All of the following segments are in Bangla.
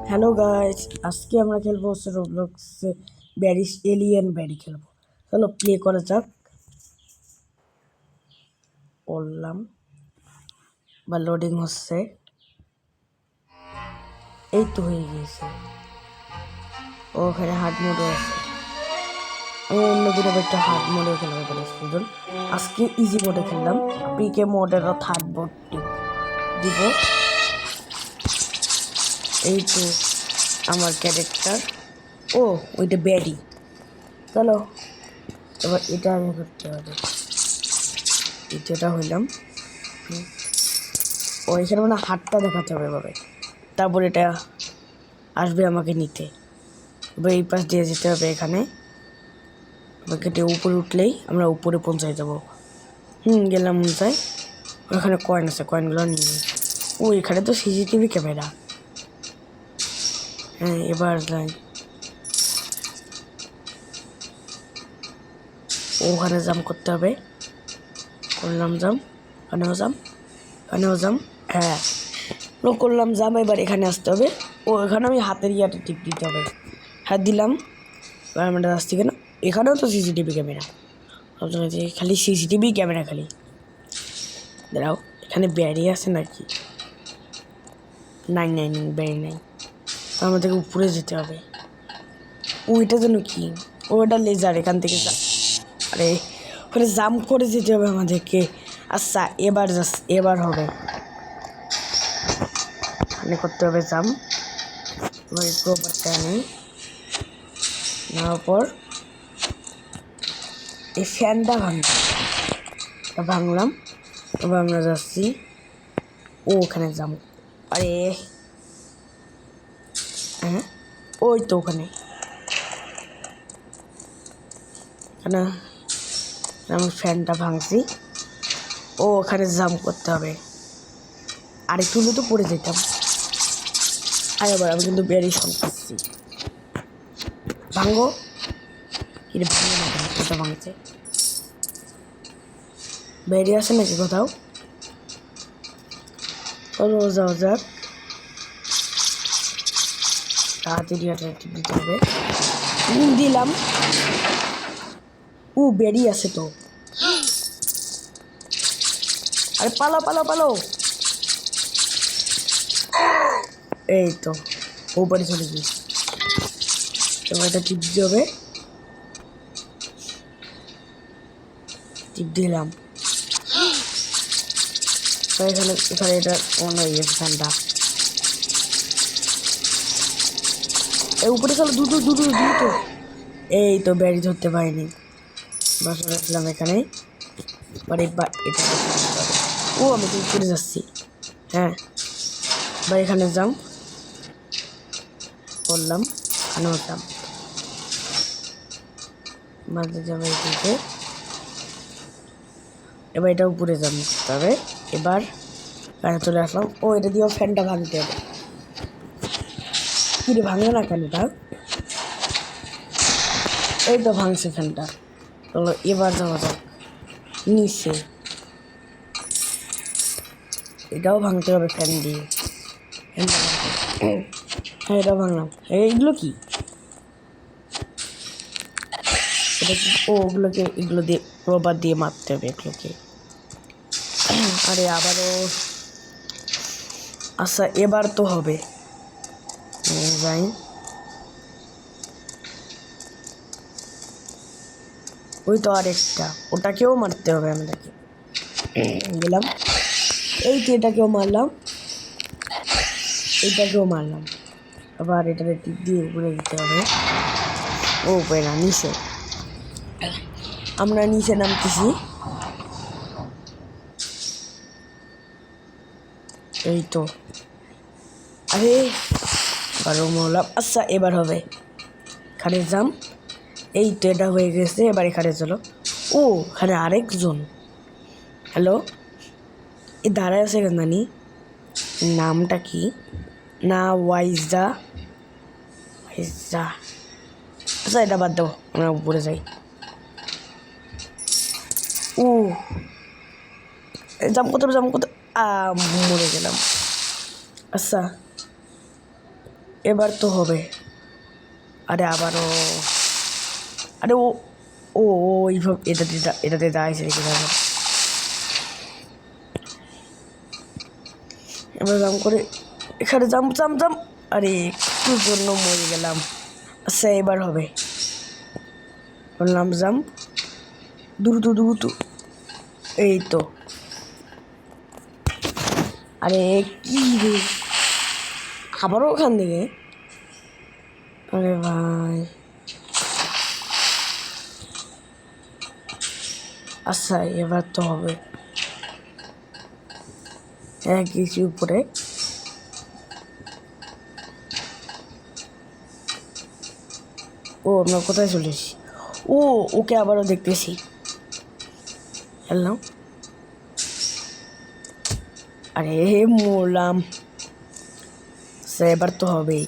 হ্যালো গাইস, আজকে আমরা খেলবো হচ্ছে রোবলক্সে ব্যারিস এলিয়েন ব্যারি খেলবো। চলো প্লে করা যাক। বললাম বা লোডিং হচ্ছে, এই তো হয়ে গিয়েছে। ওখানে হার্ড মোডও আছে। আমি অন্যদিন আবার একটা হার্ড মোডেও খেলবো বলেছিলাম, আজকে ইজি মোডে খেললাম। পিকে মোডেরও থার্ড মোড দিব। এই তো আমার ক্যারেক্টার। ও ওইটা ব্যারি। চলো এবার এটা আমি করতে হবে। এটা হইলাম। ও এখানে মানে হাতটা দেখাতে হবে এভাবে, তারপর এটা আসবে আমাকে নিতে। এবার এই পাশ দিয়ে যেতে হবে। এখানে কেটে উপরে উঠলেই আমরা উপরে পৌঁছায় যাবো। গেলাম পৌঁছায়। ওখানে কয়েন আছে, কয়েনগুলো নিয়ে নিই। ও এখানে তো সিসিটিভি ক্যামেরা। হ্যাঁ এবার যাই। ওখানে জাম করতে হবে। করলাম জাম, কানেও জাম, কানেও জাম। হ্যাঁ করলাম জাম। এবার এখানে আসতে হবে। ও এখানে আমি হাতের ইয়াতে টিপ দিতে হবে। হ্যাঁ দিলাম। এবার আমরা আসছি কেন? এখানেও তো সিসিটিভি ক্যামেরা। খালি সিসিটিভি ক্যামেরা খালি। দাঁড়াও, এখানে ব্যারি আছে নাকি? নাই নাই নাই, ব্যারি নাই। তো আমাদেরকে উপরে যেতে হবে। ওইটা যেন কি? ওটা লেজার। এখান থেকে আরে ওখানে জাম্প করে যেতে হবে আমাদেরকে। আচ্ছা এবার হবে। এখানে করতে হবে জাম্প। এবার একটু ওপরটা নেই, নেওয়ার পর এই ফ্যানটা ভাঙলাম। এবার আমরা যাচ্ছি। ও ওখানে জাম্প। আরে হ্যাঁ ওই তো ওখানে আমি ফ্যানটা ভাঙছি। ও ওখানে জাম্প করতে হবে। আর একটু তো পড়ে যেতাম। আর এবার আমি কিন্তু বেরি শট করছি। ভাঙো এটা ভাঙে না কেন? এটা ভাঙছে। বেরিয়ে আসে নাকি কোথাও? চলো যাও যাক। তাড়াতাড়ি দিতে হবে। দিলাম। বেরিয়ে আসে তো। আরে পালো পালো পালো। এই তো উপরে চলে গিয়ে এবার এটা টিপ দিতে হবে। টিপ দিলাম। এখানে এখানে এটা অন হয়ে গেছে ফ্যানটা। এই উপরে চলো দ্রুত দ্রুত দ্রুত। এই তো ব্যারি ধরতে পারিনি। বাসা রাখলাম এখানে। এটা ও আমি তো উপরে যাচ্ছি। হ্যাঁ এবার এখানে যাও করলাম। এখানে হতাম মাঝে যাবে এদিকে। এবার এটা উপরে যাবো, তবে এবার চলে আসলাম। ও এটা দিয়েও ফ্যানটা ভাঙতে হবে। কি রে ভাঙে না কেন এটা? এই তো ভাঙছে ফ্যানটা। চলো এবার যাওয়া যাক নিচে। এটাও ভাঙতে হবে ফ্যান দিয়ে। হ্যাঁ এটাও ভাঙলাম। এইগুলো কি? এটা কি? ওগুলোকে এগুলো দিয়ে রবার দিয়ে মারতে হবে এগুলোকে। আরে আবারও। আচ্ছা এবার তো হবে। যাই। ওই তো আরেকটা, ওটাকেও মারতে হবে আমাদেরকে। গেলাম। এই তো এটাকেও মারলাম, এটাকেও মারলাম। আবার এটাকে টিপ দিয়ে উপরে দিতে হবে। ও উপরে না, নিচে। আমরা নিচে নামতেছি। এই তো। আরে আবারও মরলাম। আচ্ছা এবার হবে। এখানে যাম। এই তো এটা হয়ে গেছে। এবার এখানে চলো। ও এখানে আরেকজন। হ্যালো, এ দাঁড়ায় আছে কেন নানি? নামটা কি? না ওয়াইজা। আচ্ছা এটা বাদ দাও, আমরা উপরে যাই। ও জাম করতে মরে গেলাম। আচ্ছা এবার তো হবে। আরে আবারও, আরে ও ও ও এইভাবে এটাতে দাঁড়িয়েছে কিভাবে। এবার জাম করে এখানে জাম জাম জাম। আরে একটুর জন্য মরে গেলাম। আচ্ছা এবার হবে। বললাম জাম, দ্রুত দ্রুত। এই তো। আরে কি রে, আবারও ওখান থেকে। আরে ভাই, আচ্ছা এবার তো হবে। হ্যাঁ কিছু উপরে। ও আমরা কোথায় চলে এসেছি? ও ওকে আবারও দেখতেছি। হ্যালো, আরে মরলাম। সে এবার তো হবেই।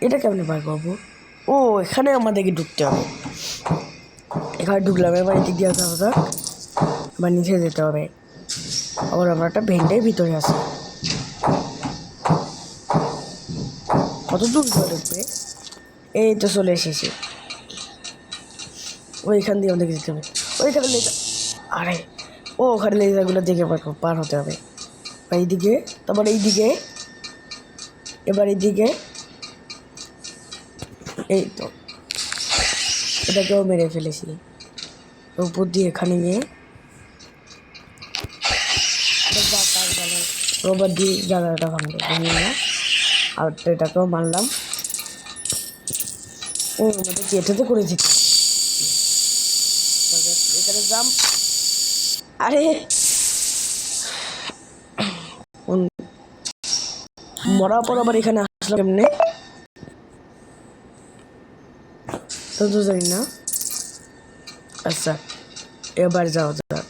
এটা কেমনে পার করবো? ও এখানে আমাদেরকে ঢুকতে হবে। এখানে ঢুকলাম, এবার এদিক দিয়ে আসা যাক। এবার নিচে যেতে হবে। আবার আমরা একটা ভেন্টের ভিতরে আছি। কত দূর ঢুকবে? এই তো চলে এসেছি। ওইখান দিয়ে আমাদেরকে যেতে হবে। ওইখানে লেজার, আরে ও ওখানে লেজারগুলো দেখে পার হতে হবে। এইদিকে, তারপর এইদিকে, এবার এইদিকে। এই তো, এটাকেও মেরে ফেলেছি। উপর দিয়ে এখানে গিয়ে রোবট দিয়ে জায়গাটা ভাঙলো, ভাঙলো। আর এটাকেও মারলাম। ও আমাদের কি এটাতে করেছি? এখানে জাম। আরে মরার পর আবার এখানে আসলাম কেমনে তো জানি না। আচ্ছা এবার যাও যাক।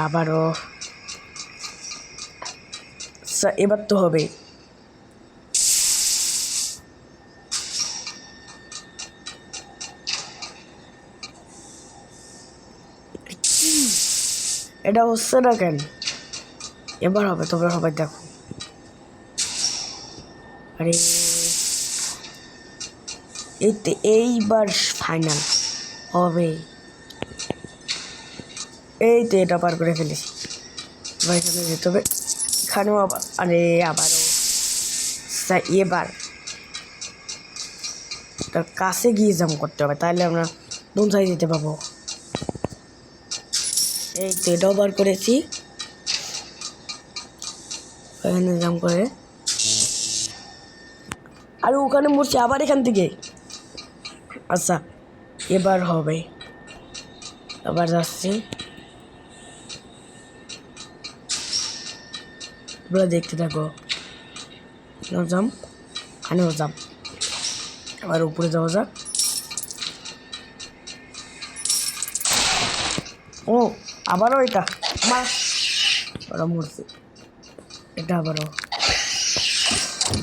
আবারও। আচ্ছা এবার তো হবে। এটা হচ্ছে না কেন? এবার হবে, তোমরা সবাই দেখো। আরে এইবার ফাইনাল হবে। এই তো এটা পার করে ফেলেছি। এবার এখানে যেতে হবে। এখানেও আবার, আরে আবারও। এবার তার কাছে গিয়ে জাম করতে হবে, তাহলে আমরা দোনসাই যেতে পাবো। এই তো এটাও বার করেছি। এখানে জাম করে, আর ওখানে মরছি আবার এখান থেকে। আচ্ছা এবার হবে। আবার যাচ্ছি, তোমরা দেখতে থাকো। জাম, এখানেও জাম। আবার উপরে যাওয়া যাক। ও আবারও এটা আমার, ওরা মরছে। এটা আবারও,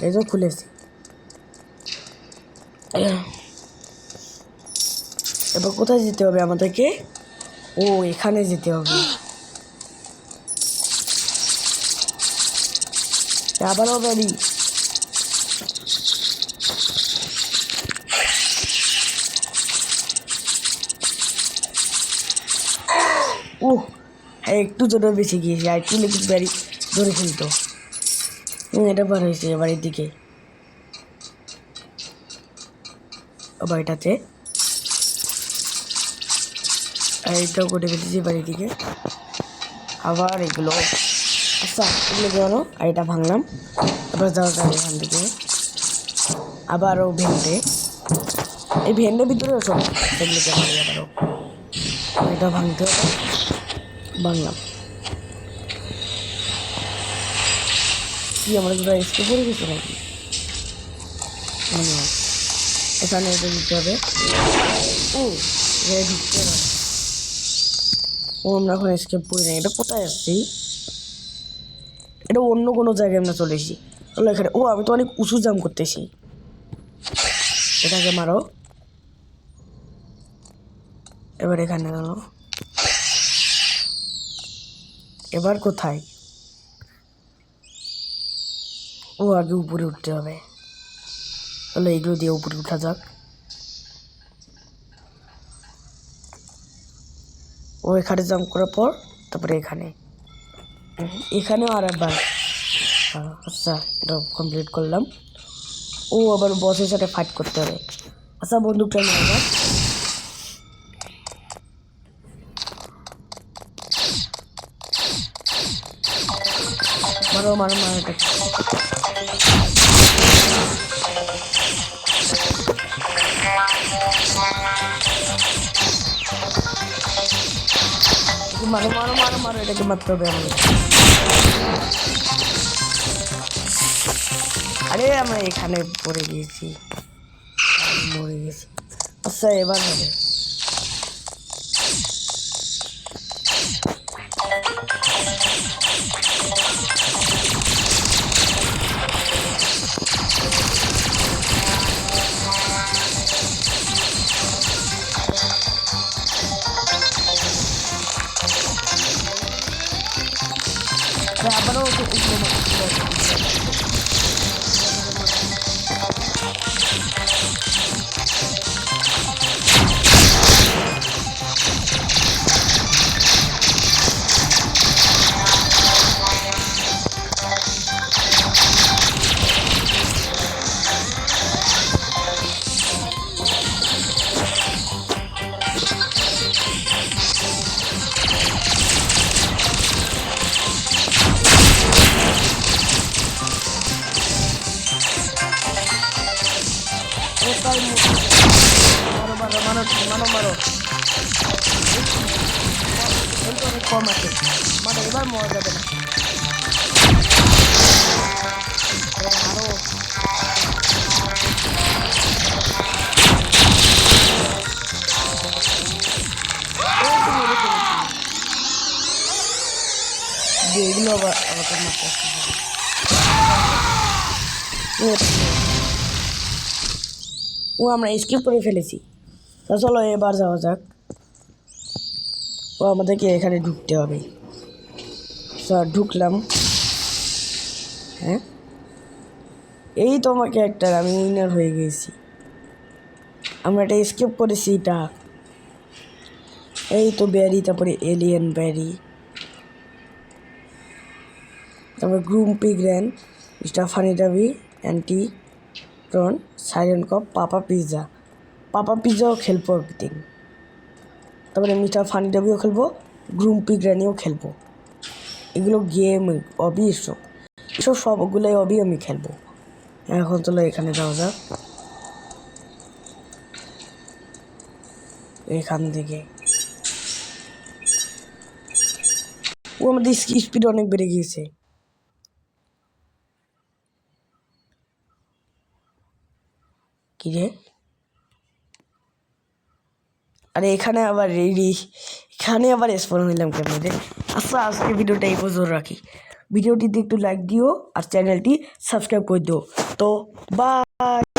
এই তো খুলেছি। এবার কোথায় যেতে হবে আমাদেরকে? ও এখানে যেতে হবে। আবারও বাড়ি। ও একটু জোরে বেশি গিয়েছি, আর একটু লেগে বাড়ি ধরে ফেলতো। এটা বার হয়েছে বাড়ির দিকে। বাড়িটাতে এইটাও করে ফেলেছি বাড়ির দিকে। আবার এগুলো, আচ্ছা এগুলো গেল। আর এটা ভাঙলাম। তারপর যাওয়া যায় এখান থেকে। আবারও ভেন্টে, এই ভেন্টের ভিতরেও সব সেগুলোকে মারি। আবারও এটা ভাঙতে হবে, ভাঙলাম। কি আমরা দুটো স্কে পড়ে গেছি নাকি? এখানে এটা দিতে হবে। ও এটা ঢুকতে হবে। ও আমরা এখন স্কেপ করি না। এটা কোথায় আসছি? এটা অন্য কোনো জায়গায় আমরা চলে এসেছি। চলো এখানে। ও আমি তো অনেক উঁচু জাম করতেছি। এটাকে মারো। এবার এখানে গেল। এবার কোথায়? ও আগে উপরে উঠতে হবে। তাহলে এইগুলো দিয়ে উপরে উঠা যাক। ও এখানে জাম্প করার পর তারপরে এখানেও আর একবার। আচ্ছা, এটা কমপ্লিট করলাম। ও আবার বসের সাথে ফাইট করতে হবে। আচ্ছা, বন্দুকটা নিয়ে যাক। মারো মারো মারো, এটা মারো মারো মারো মারো, এটাকে মারতে হবে আমাদের। আরে আমরা এখানে পড়ে গিয়েছি, মরে গেছি। আচ্ছা, এবার হবে। আবারও মারো মারো মারো মারো মারো, অনেক কম আছে। মানে এবার মরা যাবে না। আরো এগুলো আবার আমাকে মারতে আসতে। ও আমরা স্কিপ করে ফেলেছি। তা চলো এবার যাওয়া যাক। ও আমাদেরকে এখানে ঢুকতে হবে। স্যার ঢুকলাম। হ্যাঁ, এই তো আমার ক্যারেক্টার, আমি উইনার হয়ে গেছি। আমরা এটা স্কিপ করেছি। এটা এই তো ব্যারি, তারপরে এলিয়েন ব্যারি, তারপরে grumpy gran, mister funny dubby, auntie prawn, silent cop, papa pizza. পাপা পিৎজাও খেলবো একদিন। তারপরে মিস্টার ফানি ডাবিও খেলবো, গ্রুম্পি গ্র্যানিও খেলবো। এগুলো গেম অবি, এসব সবগুলোই অবি আমি খেলবো। এখন চলো এখানে যাওয়া যাক। এখান থেকে ও আমাদের স্পিড অনেক বেড়ে গিয়েছে। কি রে? আরে এখানে আবার এখানে আবার স্পন হইলাম কেন রে? আচ্ছা, আজকে ভিডিওটা এই পর্যন্ত রাখি। ভিডিওটিতে একটু লাইক দিও আর চ্যানেলটি সাবস্ক্রাইব করে দিও। তো বাই।